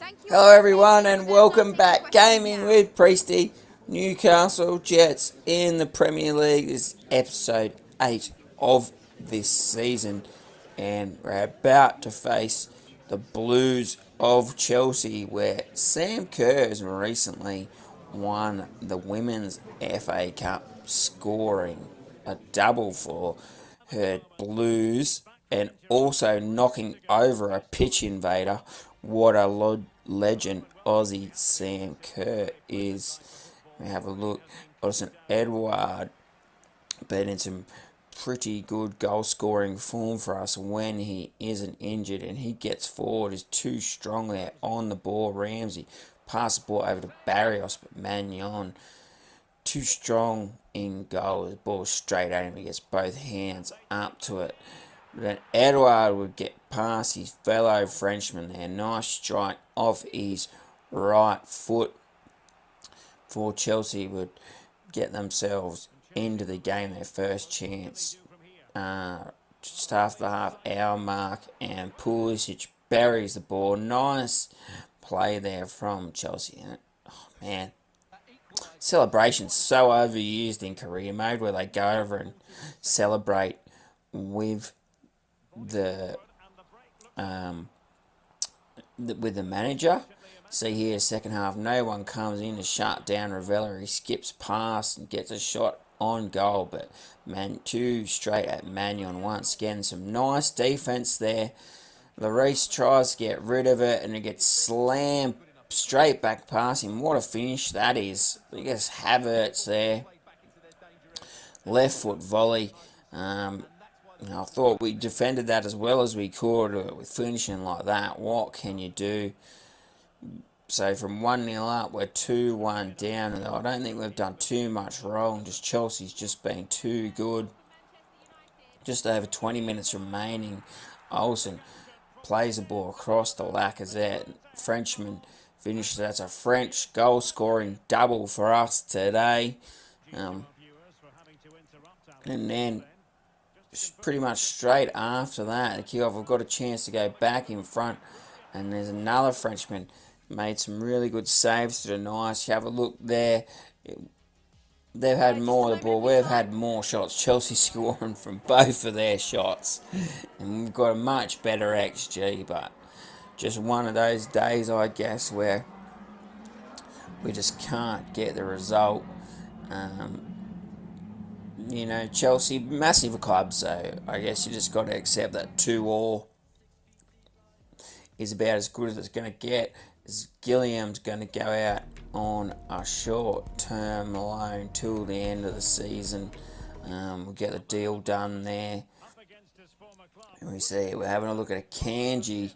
Hello everyone and welcome back Gaming with Priesty. Newcastle Jets in the Premier League. This is episode 8 of this season and we're about to face the Blues of Chelsea, where Sam Kerr has recently won the Women's FA Cup, scoring a double for her Blues and also knocking over a pitch invader. What a legend Aussie Sam Kerr is. We have a look. Austin Edward been in some pretty good goal scoring form for us when he isn't injured, and he gets forward, is too strong there on the ball. Ramsey pass the ball over to Barrios, but Magnon too strong in goal. The ball straight at him. He gets both hands up to it. Then Edouard would get past his fellow Frenchman there. Nice strike off his right foot for Chelsea. Would get themselves into the game, their first chance. Just after the half hour mark, and Pulisic buries the ball. Nice play there from Chelsea. And, oh man, celebration's so overused in career mode, where they go over and celebrate with the with the manager. See here, second half, no one comes in to shut down Ravella. He skips past and gets a shot on goal, but too straight at Magnon once again. Some nice defense there. Lloris tries to get rid of it, and it gets slammed straight back past him. What a finish that is. I guess Havertz there. Left foot volley. I thought we defended that as well as we could with finishing like that. What can you do? So from 1-0 up, we're 2-1 down, and I don't think we've done too much wrong. Just Chelsea's just been too good. Just over 20 minutes remaining. Olsen plays the ball across the Lacazette. Frenchman finishes. That's a French goal-scoring double for us today. And then pretty much straight after that, the kickoff, we've got a chance to go back in front, and there's another Frenchman made some really good saves to the nice. You have a look there. They've had more of the ball. We've had more shots. Chelsea scoring from both of their shots, and we've got a much better XG, but just one of those days, I guess, where we just can't get the result. Chelsea, massive club, so I guess you just got to accept that 2-2 is about as good as it's going to get. As Gilliam's going to go out on a short-term loan till the end of the season. We'll get the deal done there. And we see we're having a look at a Kanji.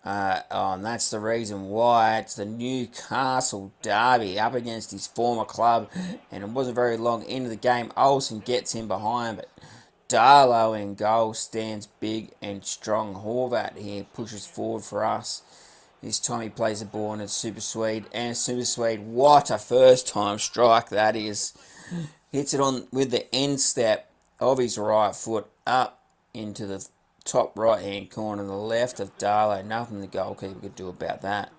And that's the reason why. It's the Newcastle derby up against his former club, and it wasn't very long into the game. Olsen gets in behind, but Darlow in goal stands big and strong. Horvat here pushes forward for us. This time he plays the ball, and it's Super Swede. And Super Swede, what a first time strike that is. Hits it on with the end step of his right foot up into the top right hand corner, the left of Darlow. Nothing the goalkeeper could do about that.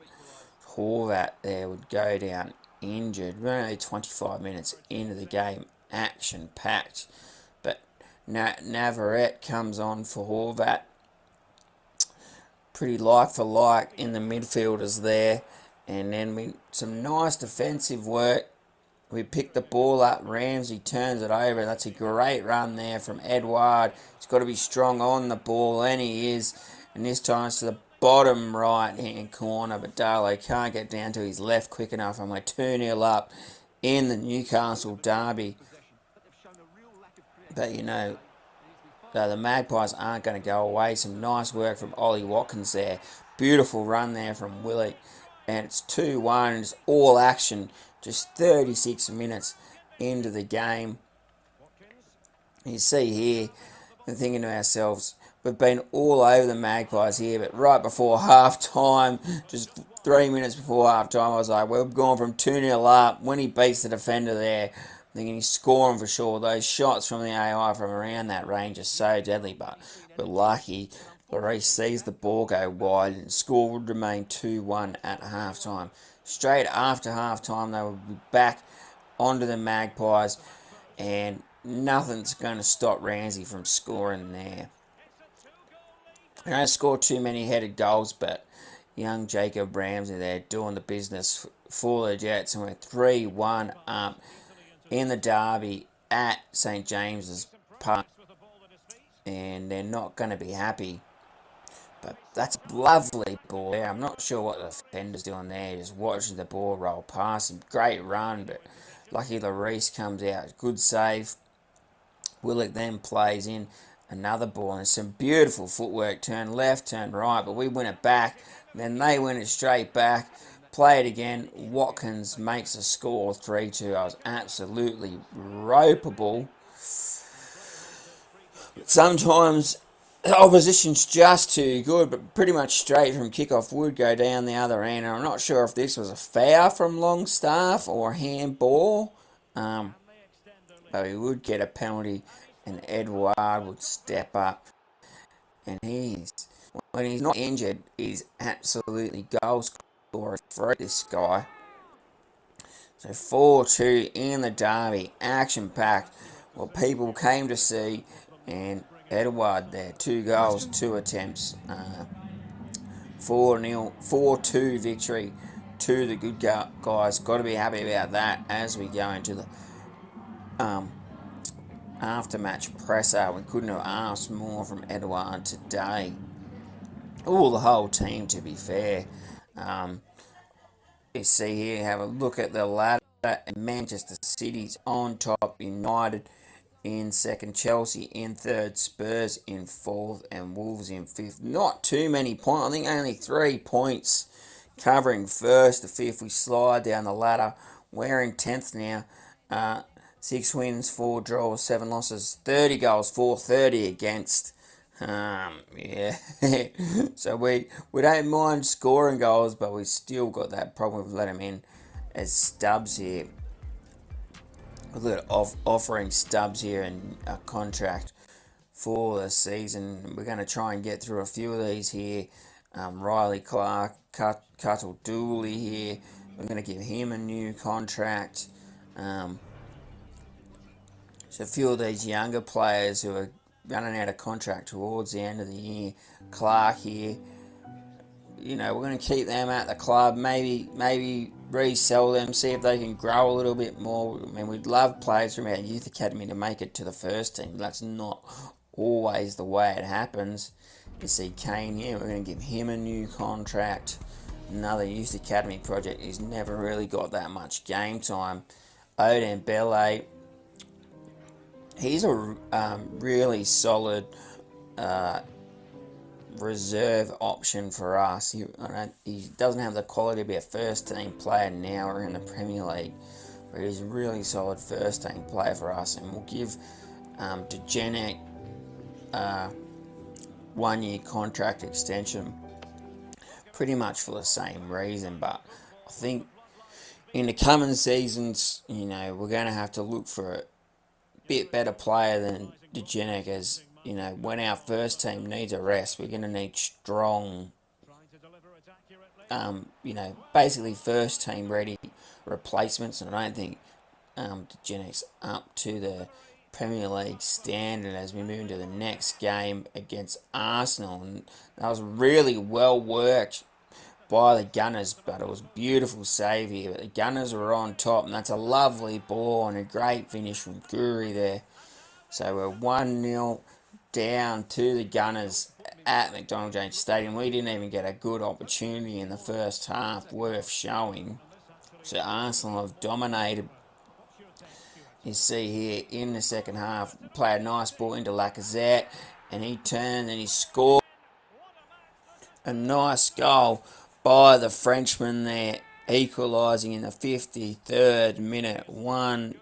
Horvat there would go down injured. We're only 25 minutes into the game, action packed. But Navarrete comes on for Horvat. Pretty like for like in the midfielders there. And then some nice defensive work. We pick the ball up. Ramsey turns it over. That's a great run there from Edouard. He's got to be strong on the ball, and he is. And this time it's to the bottom right-hand corner, but Darlow can't get down to his left quick enough, and we're 2-0 up in the Newcastle derby. But the Magpies aren't going to go away. Some nice work from Ollie Watkins there. Beautiful run there from Willie. And it's 2-1. It's all action. Just 36 minutes into the game. You see here, we're thinking to ourselves, we've been all over the Magpies here, but right before half-time, just 3 minutes before half-time, I was like, we've gone from 2-0 up. When he beats the defender there, thinking he's scoring for sure. Those shots from the AI from around that range are so deadly, but we're lucky. Lloris sees the ball go wide and the score would remain 2-1 at halftime. Straight after halftime, they would be back onto the Magpies, and nothing's going to stop Ramsey from scoring there. They don't score too many headed goals, but young Jacob Ramsey there doing the business for the Jets, and we're 3-1 up in the derby at St James's Park, and they're not going to be happy. But that's a lovely ball there. I'm not sure what the defender's doing there, just watching the ball roll past him. Great run, but lucky Lloris comes out. Good save. Willock then plays in another ball, and some beautiful footwork. Turn left, turn right, but we win it back. Then they win it straight back. Play it again. Watkins makes the score 3-2. I was absolutely ropeable. But sometimes the opposition's just too good, but pretty much straight from kickoff would go down the other end. And I'm not sure if this was a foul from Longstaff or a handball, but we would get a penalty, and Edouard would step up. And when he's not injured, he's absolutely goal scorer for this guy. So 4-2 in the derby, action-packed. Well, people came to see, and Edouard there, 2 goals, 2 attempts, 4-2 victory to the good guys. Got to be happy about that as we go into the after-match presser. We couldn't have asked more from Edouard today. The whole team, to be fair. You see here, have a look at the ladder. Manchester City's on top, United in second, Chelsea in third, Spurs in fourth, and Wolves in fifth. Not too many points. I think only 3 points covering first to fifth. We slide down the ladder. We're in 10th now. 6 wins, 4 draws, 7 losses, 30 goals, 430 against. Yeah. So we don't mind scoring goals, but we still got that problem. We've let them in as stubs here. We're offering Stubbs here in a contract for the season. We're going to try and get through a few of these here. Riley Clark, Cuttle Dooley here. We're going to give him a new contract. So a few of these younger players who are running out of contract towards the end of the year. Clark here. We're going to keep them at the club. Maybe resell them, see if they can grow a little bit more. I mean, we'd love players from our youth academy to make it to the first team. That's not always the way it happens. You see Kane here, we're going to give him a new contract. Another youth academy project. He's never really got that much game time. Odin Bele, he's a really solid reserve option for us. He doesn't have the quality to be a first team player now or in the Premier League, but he's a really solid first team player for us, and we'll give Degenek 1 year contract extension pretty much for the same reason. But I think in the coming seasons, we're going to have to look for a bit better player than Degenek, as when our first team needs a rest, we're going to need strong, basically first team ready replacements. And I don't think Degenek's up to the Premier League standard as we move into the next game against Arsenal. And that was really well worked by the Gunners, but it was a beautiful save here. But the Gunners were on top, and that's a lovely ball and a great finish from Guri there. So we're 1-0 down to the Gunners at McDonald Jones Stadium. We didn't even get a good opportunity in the first half worth showing. So Arsenal have dominated. You see here in the second half, play a nice ball into Lacazette, and he turned and he scored a nice goal by the Frenchman there, equalising in the 53rd minute, 1-1.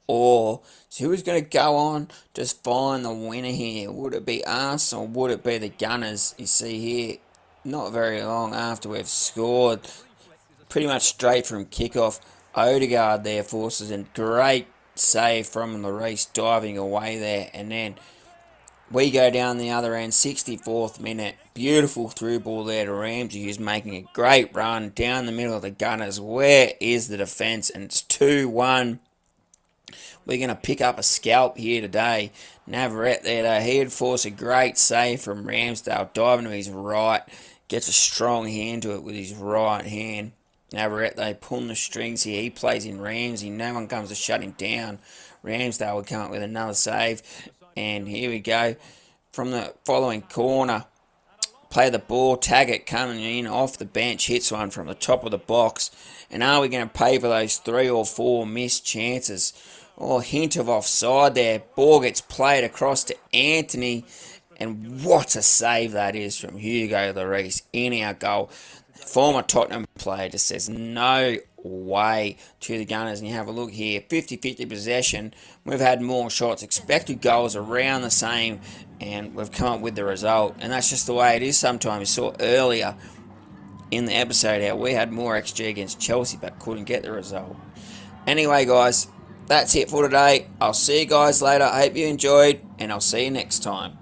So who's going to go on to find the winner here? Would it be us or would it be the Gunners? You see here, not very long after we've scored, pretty much straight from kickoff, Odegaard there forces a great save from Lloris diving away there, and then We go down the other end, 64th minute. Beautiful through ball there to Ramsey, who's making a great run down the middle of the Gunners. Where is the defence? And it's 2-1. We're going to pick up a scalp here today. Navarrete there, though, he'd force a great save from Ramsdale, diving to his right, gets a strong hand to it with his right hand. Navarrete, they pulling the strings here. He plays in Ramsey. No one comes to shut him down. Ramsdale would come up with another save. And here we go. From the following corner, play the ball, Taggart coming in off the bench, hits one from the top of the box. And are we going to pay for those 3 or 4 missed chances? Oh, hint of offside there. Ball gets played across to Anthony. And what a save that is from Hugo Lloris in our goal. Former Tottenham player just says no way to the Gunners. And you have a look here, 50-50 possession. We've had more shots. Expected goals around the same, and we've come up with the result. And that's just the way it is sometimes. You saw earlier in the episode how we had more XG against Chelsea but couldn't get the result. Anyway, guys, that's it for today. I'll see you guys later. I hope you enjoyed, and I'll see you next time.